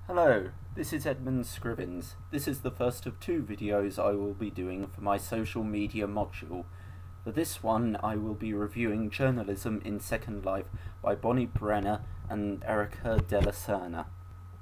Hello, this is Edmund Scrivens. This is the first of two videos I will be doing for my social media module. For this one, I will be reviewing Journalism in Second Life by Bonnie Brenner and Erica Della Serna.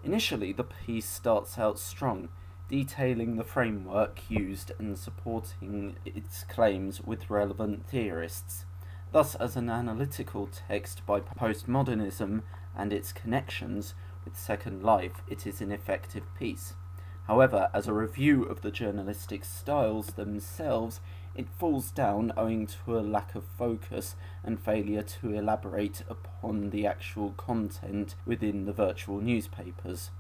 Initially, the piece starts out strong, detailing the framework used and supporting its claims with relevant theorists. Thus, as an analytical text by postmodernism and its connections with Second Life, it is an effective piece. However, as a review of the journalistic styles themselves, it falls down owing to a lack of focus and failure to elaborate upon the actual content within the virtual newspapers.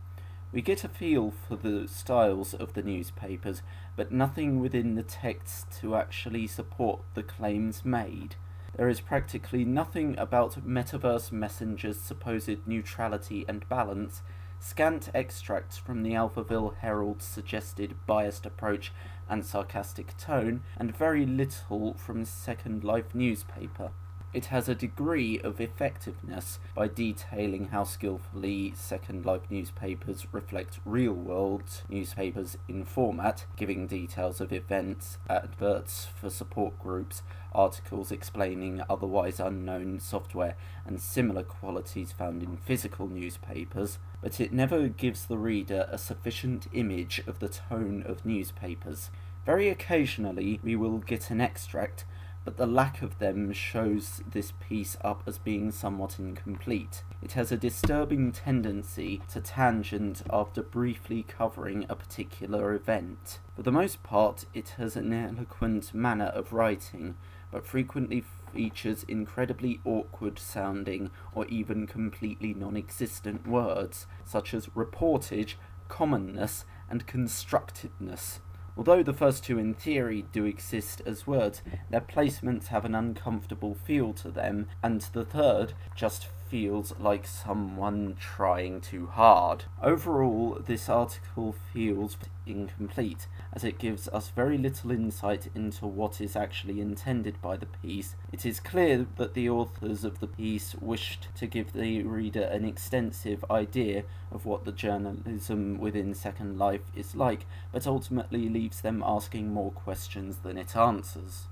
We get a feel for the styles of the newspapers, but nothing within the text to actually support the claims made. There is practically nothing about Metaverse Messenger's supposed neutrality and balance, scant extracts from the Alphaville Herald's suggested biased approach and sarcastic tone, and very little from Second Life newspaper. It has a degree of effectiveness by detailing how skillfully Second Life newspapers reflect real-world newspapers in format, giving details of events, adverts for support groups, articles explaining otherwise unknown software and similar qualities found in physical newspapers, but it never gives the reader a sufficient image of the tone of newspapers. Very occasionally we will get an extract, but the lack of them shows this piece up as being somewhat incomplete. It has a disturbing tendency to tangent after briefly covering a particular event. For the most part, it has an eloquent manner of writing, but frequently features incredibly awkward sounding or even completely non-existent words, such as reportage, commonness, and constructedness. Although the first two in theory do exist as words, their placements have an uncomfortable feel to them, and the third just feels like someone trying too hard. Overall, this article feels incomplete, as it gives us very little insight into what is actually intended by the piece. It is clear that the authors of the piece wished to give the reader an extensive idea of what the journalism within Second Life is like, but ultimately leaves them asking more questions than it answers.